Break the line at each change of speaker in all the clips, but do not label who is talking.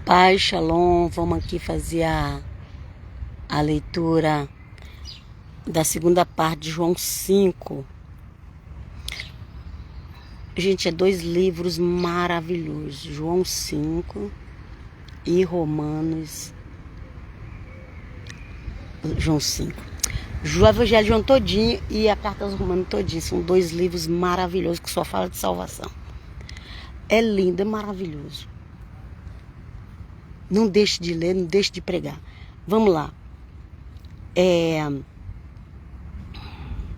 Pai, Shalom, vamos aqui fazer a leitura da segunda parte de João 5. Gente, é 2 livros maravilhosos, João 5 e João 5. O Evangelho de João todinho e a Carta aos Romanos todinho, são 2 livros maravilhosos que só falam de salvação. É lindo, é maravilhoso. Não deixe de ler, não deixe de pregar. Vamos lá.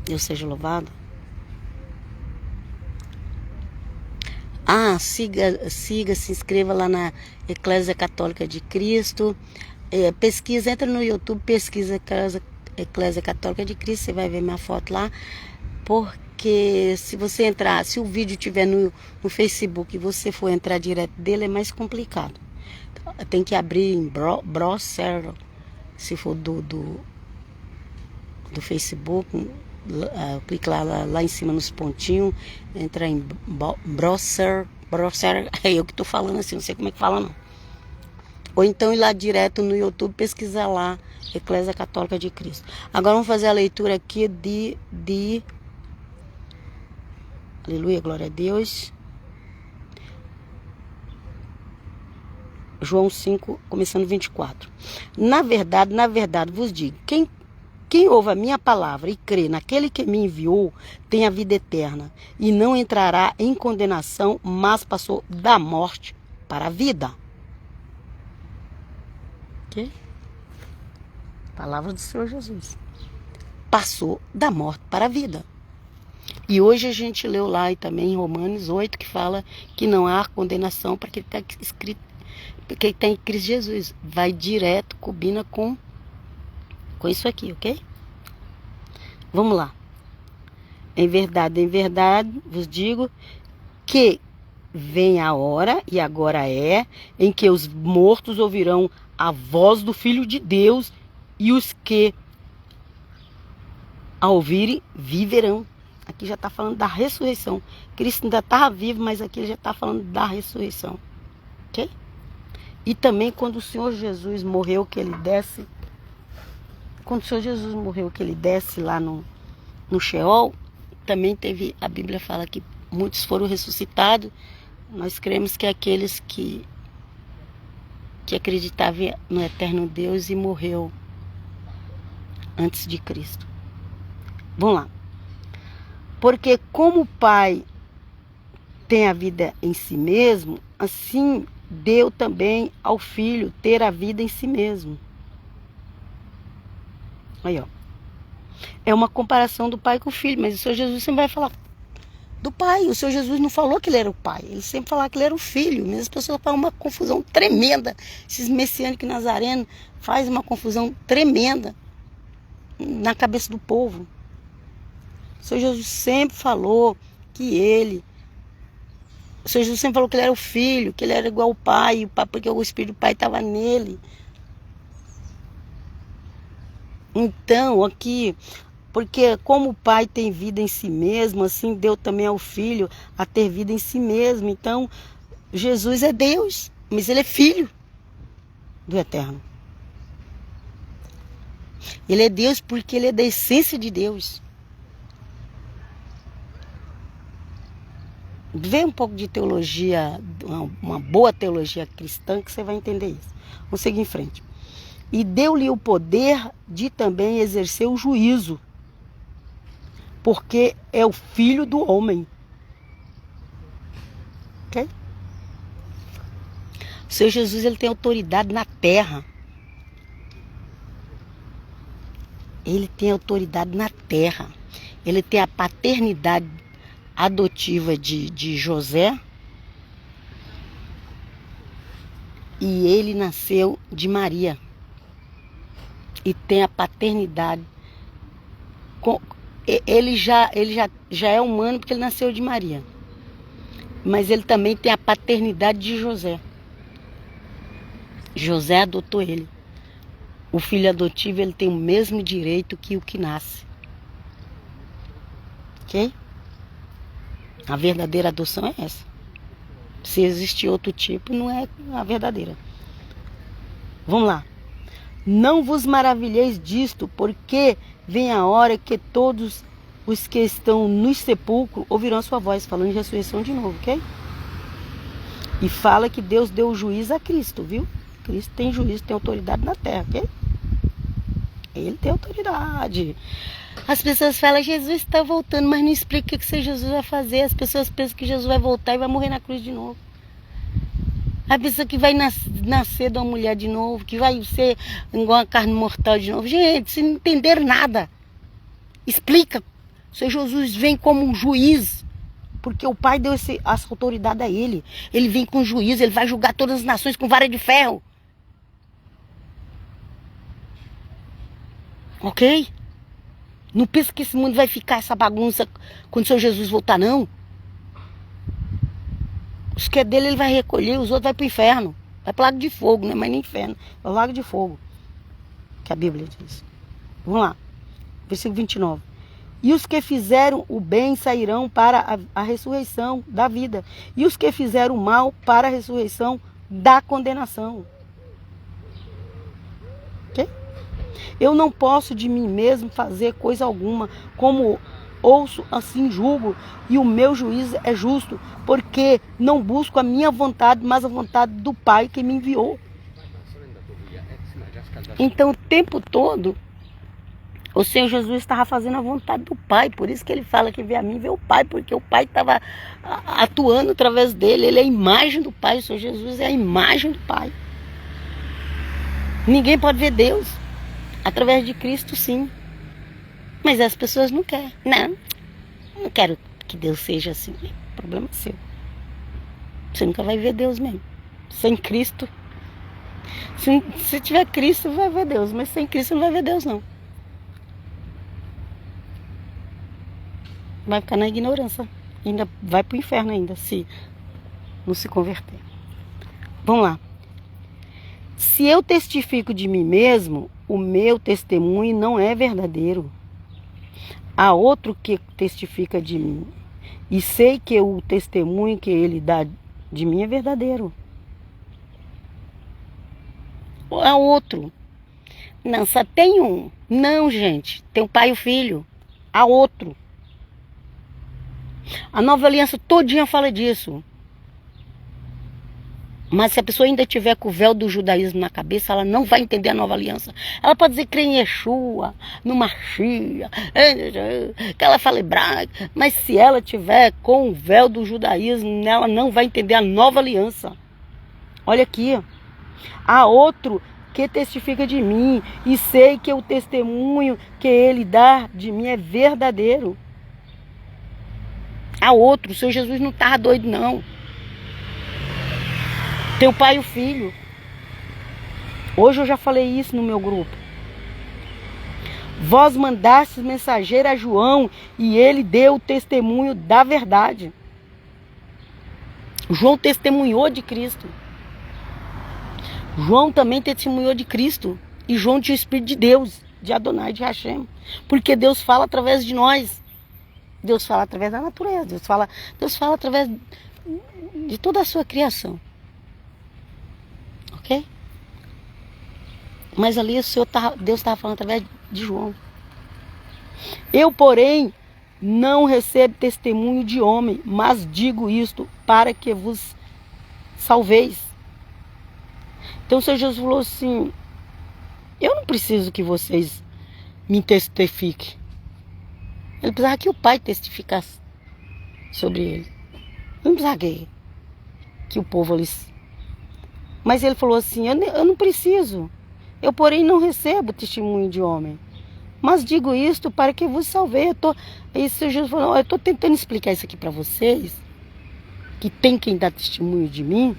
Deus seja louvado. Se inscreva lá na Eclésia Católica de Cristo. Pesquisa, entra no YouTube, pesquisa Eclésia Católica de Cristo, você vai ver minha foto lá. Porque se você entrar, se o vídeo estiver no Facebook e você for entrar direto dele, é mais complicado. Tem que abrir em browser, se for do Facebook, clica lá em cima nos pontinhos, entra em browser, é eu que estou falando assim, não sei como é que fala não. Ou então ir lá direto no YouTube, pesquisar lá, Eclésia Católica de Cristo. Agora vamos fazer a leitura aqui de aleluia, glória a Deus. João 5, começando 24. Na verdade vos digo, quem ouve a minha palavra e crê naquele que me enviou, tem a vida eterna, e não entrará em condenação, mas passou da morte para a vida. Ok? Palavra do Senhor Jesus. Passou da morte para a vida. E hoje a gente leu lá e também em Romanos 8, que fala que não há condenação para quem está escrito, quem está em Cristo Jesus. Vai direto, combina com isso aqui, ok? Vamos lá. Em verdade, vos digo que vem a hora, e agora é, em que os mortos ouvirão a voz do Filho de Deus, e os que a ouvirem viverão. Aqui já está falando da ressurreição. Cristo ainda estava vivo, mas aqui ele já está falando da ressurreição. Ok? E também quando o Senhor Jesus morreu, que ele desce. Quando o Senhor Jesus morreu, que ele desce lá no Sheol, também teve, a Bíblia fala que muitos foram ressuscitados. Nós cremos que aqueles que acreditavam no eterno Deus e morreu antes de Cristo. Vamos lá. Porque como o Pai tem a vida em si mesmo, assim deu também ao Filho ter a vida em si mesmo. Aí, ó. É uma comparação do Pai com o Filho, mas o Senhor Jesus sempre vai falar do Pai. O Senhor Jesus não falou que ele era o Pai, ele sempre falava que ele era o Filho. Mas as pessoas fazem uma confusão tremenda. Esses messiânicos nazarenos fazem uma confusão tremenda na cabeça do povo. O Senhor Jesus sempre falou que o Senhor Jesus sempre falou que ele era o Filho, que ele era igual ao Pai, porque o Espírito do Pai estava nele. Então, aqui, porque como o Pai tem vida em si mesmo, assim deu também ao Filho a ter vida em si mesmo. Então, Jesus é Deus, mas ele é Filho do Eterno. Ele é Deus porque ele é da essência de Deus. Vê um pouco de teologia, uma boa teologia cristã, que você vai entender isso. Vamos seguir em frente. E deu-lhe o poder de também exercer o juízo, porque é o Filho do homem. Ok? O Senhor Jesus, ele tem autoridade na terra. Ele tem autoridade na terra. Ele tem a paternidade adotiva de José. E ele nasceu de Maria. E tem a paternidade. Ele já é humano porque ele nasceu de Maria. Mas ele também tem a paternidade de José. José adotou ele. O filho adotivo, ele tem o mesmo direito que o que nasce. Ok? A verdadeira adoção é essa. Se existir outro tipo, não é a verdadeira. Vamos lá. Não vos maravilheis disto, porque vem a hora que todos os que estão no sepulcro ouvirão a sua voz, falando de ressurreição de novo, ok? E fala que Deus deu o juízo a Cristo, viu? Cristo tem juízo, tem autoridade na terra, ok? Ele tem autoridade. As pessoas falam, Jesus está voltando, mas não explica o que Jesus vai fazer. As pessoas pensam que Jesus vai voltar e vai morrer na cruz de novo. A pessoa que vai nascer de uma mulher de novo, que vai ser igual a carne mortal de novo. Gente, se não entender nada, explica. O Senhor Jesus vem como um juiz, porque o Pai deu essa autoridade a ele. Ele vem com juízo, ele vai julgar todas as nações com vara de ferro. Ok? Não pensa que esse mundo vai ficar essa bagunça quando o Senhor Jesus voltar, não. Os que é dele ele vai recolher, os outros vai para o inferno. Vai para o lago de fogo, não é mais nem inferno, é o lago de fogo. Que a Bíblia diz. Vamos lá. Versículo 29. E os que fizeram o bem sairão para a ressurreição da vida. E os que fizeram o mal para a ressurreição da condenação. Ok? Eu não posso de mim mesmo fazer coisa alguma, como ouço, assim julgo, e o meu juízo é justo, porque não busco a minha vontade, mas a vontade do Pai que me enviou. Então, o tempo todo, o Senhor Jesus estava fazendo a vontade do Pai, por isso que ele fala que vê a mim, vê o Pai, porque o Pai estava atuando através dele, ele é a imagem do Pai, o Senhor Jesus é a imagem do Pai. Ninguém pode ver Deus. Através de Cristo, sim. Mas as pessoas não querem. Não quero que Deus seja assim. O problema é seu. Você nunca vai ver Deus mesmo. Sem Cristo. Se tiver Cristo, vai ver Deus. Mas sem Cristo não vai ver Deus, não. Vai ficar na ignorância. Ainda vai para o inferno ainda, se não se converter. Vamos lá. Se eu testifico de mim mesmo, o meu testemunho não é verdadeiro. Há outro que testifica de mim. E sei que o testemunho que ele dá de mim é verdadeiro. Há outro. Não, só tem um. Não, gente. Tem o Pai e o Filho. Há outro. A Nova Aliança todinha fala disso. Mas se a pessoa ainda tiver com o véu do judaísmo na cabeça, ela não vai entender a Nova Aliança. Ela pode dizer que crê em Yeshua, no Machia, que ela fala hebraico, mas se ela tiver com o véu do judaísmo, ela não vai entender a Nova Aliança. Olha aqui, há outro que testifica de mim, e sei que o testemunho que ele dá de mim é verdadeiro. Há outro, o Senhor Jesus não estava doido, não. Tem o Pai e o Filho. Hoje eu já falei isso no meu grupo. Vós mandastes mensageiro a João e ele deu o testemunho da verdade. João testemunhou de Cristo. João também testemunhou de Cristo. E João tinha o Espírito de Deus, de Adonai, de Hashem. Porque Deus fala através de nós. Deus fala através da natureza. Deus fala através de toda a sua criação. Ok? Mas ali Deus estava falando através de João. Eu, porém, não recebo testemunho de homem, mas digo isto para que vos salveis. Então o Senhor Jesus falou assim, eu não preciso que vocês me testifiquem. Ele precisava que o Pai testificasse sobre ele. Não precisava que o povo lhes... Mas ele falou assim, eu não preciso. Eu, porém, não recebo testemunho de homem. Mas digo isto para que vos salvei. Aí o Senhor Jesus falou, eu estou tentando explicar isso aqui para vocês, que tem quem dá testemunho de mim.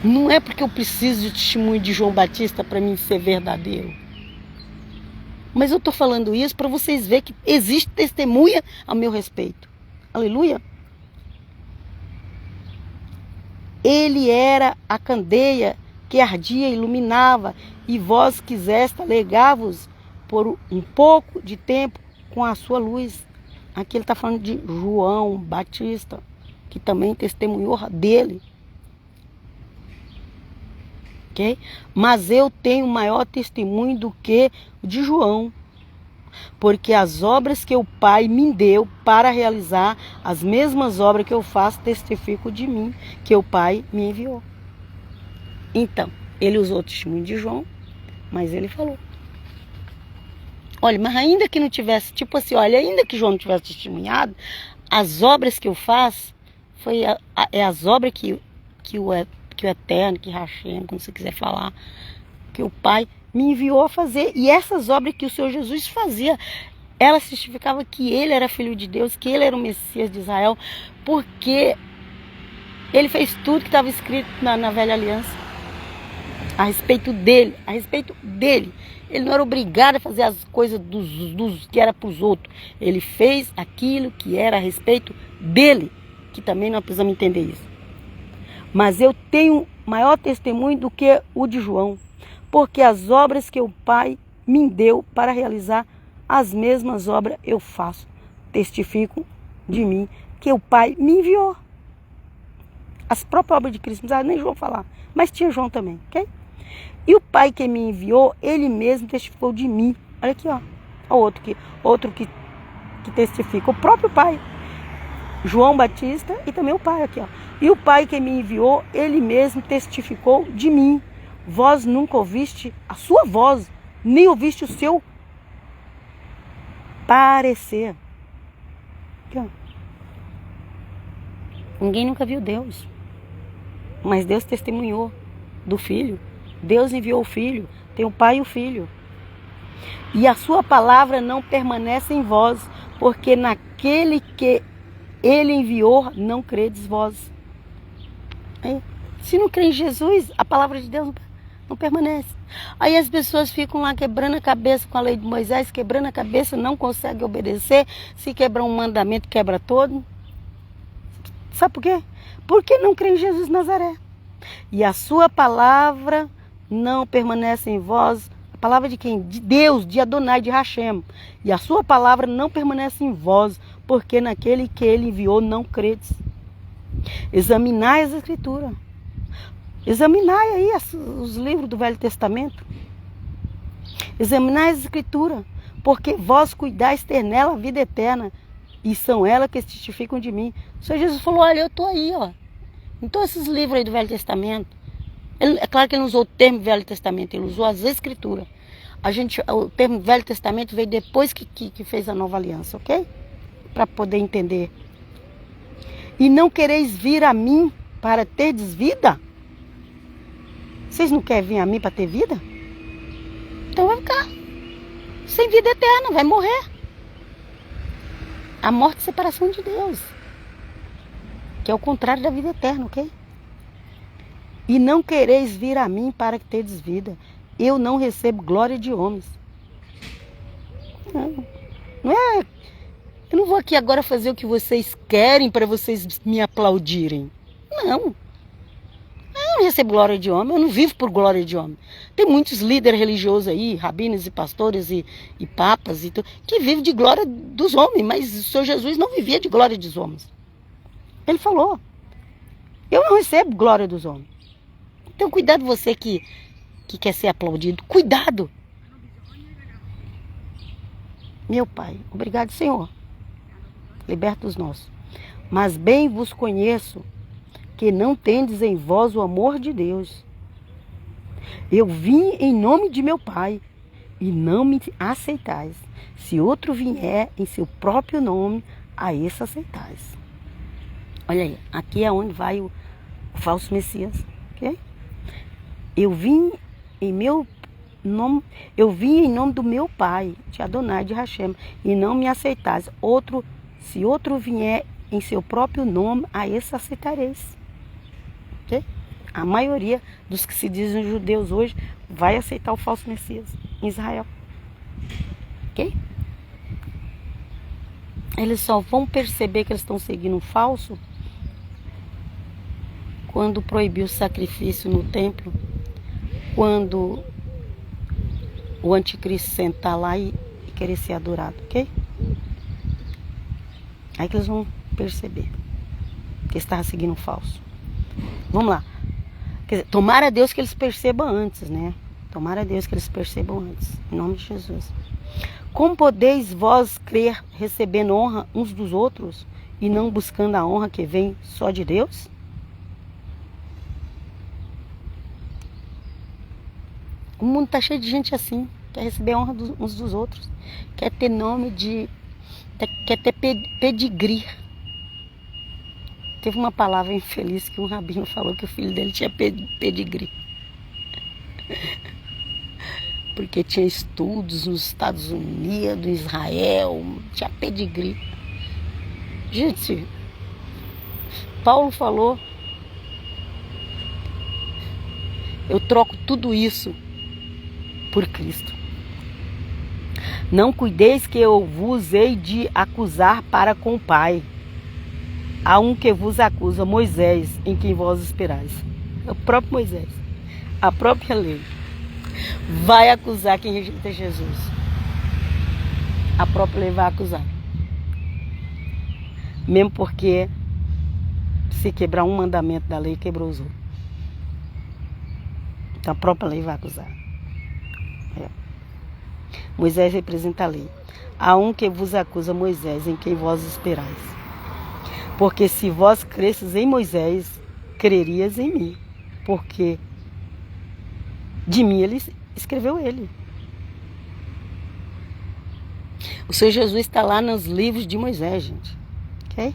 Não é porque eu preciso de testemunho de João Batista para mim ser verdadeiro. Mas eu estou falando isso para vocês verem que existe testemunha a meu respeito. Aleluia. Ele era a candeia que ardia e iluminava, e vós quiseste alegar-vos por um pouco de tempo com a sua luz. Aqui ele está falando de João Batista. que também testemunhou dele. Okay? Mas eu tenho maior testemunho do que o de João, porque as obras que o Pai me deu para realizar, as mesmas obras que eu faço, testificam de mim, que o Pai me enviou. Então, ele usou o testemunho de João, mas ele falou. Olha, mas ainda que não tivesse, tipo assim, olha, ainda que João não tivesse testemunhado, as obras que eu faço, é as obras que o Eterno, que Hashem, como você quiser falar, que o Pai me enviou a fazer. E essas obras que o Senhor Jesus fazia, ela testificava que ele era filho de Deus, que ele era o Messias de Israel, porque ele fez tudo que estava escrito na velha aliança a respeito dele, Ele não era obrigado a fazer as coisas dos que era para os outros. Ele fez aquilo que era a respeito dele, que também nós precisamos entender isso. Mas eu tenho maior testemunho do que o de João, porque as obras que o Pai me deu para realizar, as mesmas obras eu faço. Testificam de mim que o Pai me enviou. As próprias obras de Cristo, não precisava nem João falar, mas tinha João também, ok? E o Pai que me enviou, ele mesmo testificou de mim. Olha aqui, ó. Outro que testifica, o próprio Pai. João Batista e também o Pai aqui, ó. E o Pai que me enviou, ele mesmo testificou de mim. Vós nunca ouviste a sua voz, nem ouviste o seu parecer. Aqui, ó. Ninguém nunca viu Deus, mas Deus testemunhou do Filho. Deus enviou o Filho, tem o Pai e o Filho. E a sua palavra não permanece em vós, porque naquele que ele enviou não credes vós. Se não crê em Jesus, a palavra de Deus não permanece. Aí as pessoas ficam lá quebrando a cabeça com a lei de Moisés, quebrando a cabeça, não conseguem obedecer. Se quebrar um mandamento, quebra todo. Sabe por quê? Porque não crê em Jesus de Nazaré. E a sua palavra não permanece em vós. A palavra de quem? De Deus, de Adonai, de Hashem. E a sua palavra não permanece em vós, porque naquele que ele enviou não credes. Examinai as Escrituras. Examinai aí os livros do Velho Testamento. Examinai as Escrituras, porque vós cuidais ter nela a vida eterna, e são elas que testificam de mim. O Senhor Jesus falou, olha, eu estou aí, ó. Então esses livros aí do Velho Testamento, é claro que ele não usou o termo Velho Testamento, ele usou as Escrituras. O termo Velho Testamento veio depois que fez a nova aliança, ok? Para poder entender. E não quereis vir a mim para terdes vida? Vocês não querem vir a mim para ter vida? Então vai ficar sem vida eterna, vai morrer. A morte e separação de Deus, que é o contrário da vida eterna, ok? E não quereis vir a mim para que tendes vida. Eu não recebo glória de homens. Não é. Eu não vou aqui agora fazer o que vocês querem para vocês me aplaudirem. Não. Eu não recebo glória de homem, eu não vivo por glória de homem. Tem muitos líderes religiosos aí, rabinos e pastores e papas e tudo, que vivem de glória dos homens, mas o Senhor Jesus não vivia de glória dos homens. Ele falou, eu não recebo glória dos homens. Então cuidado você que quer ser aplaudido, cuidado. Meu Pai, obrigado Senhor, liberta os nossos. Mas bem vos conheço, que não tendes em vós o amor de Deus. Eu vim em nome de meu Pai, e não me aceitais. Se outro vier em seu próprio nome, a esse aceitais. Olha aí, aqui é onde vai o falso Messias, ok? Eu vim em nome do meu Pai, de Adonai, de Hashem, e não me aceitais. Se outro vier em seu próprio nome, a esse aceitareis. Okay? A maioria dos que se dizem judeus hoje vai aceitar o falso Messias em Israel. Ok? Eles só vão perceber que eles estão seguindo um falso quando proibiu o sacrifício no templo, quando o anticristo sentar lá e querer ser adorado, ok? Aí que eles vão perceber. que eles estavam seguindo um falso. Vamos lá. Quer dizer, tomara a Deus que eles percebam antes, né? Tomara a Deus que eles percebam antes. Em nome de Jesus. Como podeis vós crer recebendo honra uns dos outros e não buscando a honra que vem só de Deus? O mundo está cheio de gente assim. Quer receber honra uns dos outros. Quer ter nome de... Quer ter pedigree. Teve uma palavra infeliz que um rabino falou que o filho dele tinha pedigree. Porque tinha estudos nos Estados Unidos, em Israel, tinha pedigree. Gente, Paulo falou, eu troco tudo isso por Cristo. Não cuideis que eu vos hei de acusar para com o Pai. Há um que vos acusa, Moisés, em quem vós esperais. É o próprio Moisés, a própria lei. Vai acusar quem rejeita Jesus. A própria lei vai acusar. Mesmo porque se quebrar um mandamento da lei, quebrou os outros. Então a própria lei vai acusar. Moisés representa a lei. Há um que vos acusa, Moisés, em quem vós esperais. Porque se vós cresces em Moisés, crerias em mim. Porque de mim ele escreveu ele. O Senhor Jesus está lá nos livros de Moisés, gente. Ok?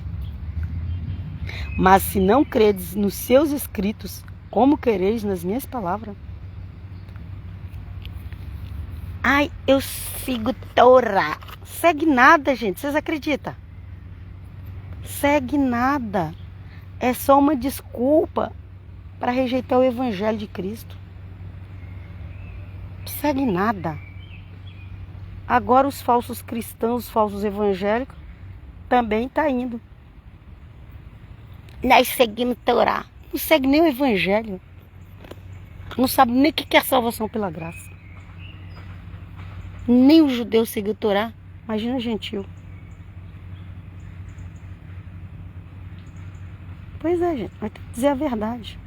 Mas se não credes nos seus escritos, como quereis nas minhas palavras? Ai, eu sigo Torá. Segue nada, gente. Vocês acreditam? Segue nada. É só uma desculpa para rejeitar o Evangelho de Cristo. Segue nada. Agora os falsos cristãos, os falsos evangélicos, também estão indo. Nós seguimos Torá. Não segue nem o Evangelho. Não sabe nem o que é salvação pela graça. Nem o judeu seguiu Torá. Imagina o gentil. Pois é, gente. Vai ter que dizer a verdade.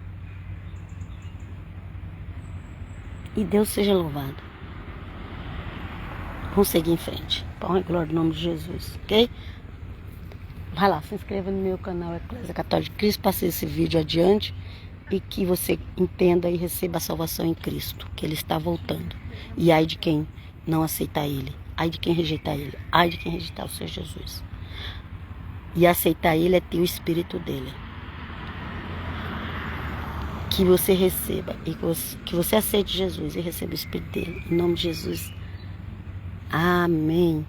E Deus seja louvado. Vamos seguir em frente. Pão e glória em nome de Jesus, ok? Vai lá, se inscreva no meu canal Eclésia Católica de Cristo, passe esse vídeo adiante e que você entenda e receba a salvação em Cristo, que Ele está voltando. E ai de quem não aceitar Ele, ai de quem rejeitar Ele, ai de quem rejeitar o Senhor Jesus. E aceitar Ele é ter o Espírito dEle. Que você receba, e que você aceite Jesus e receba o Espírito dEle. Em nome de Jesus. Amém.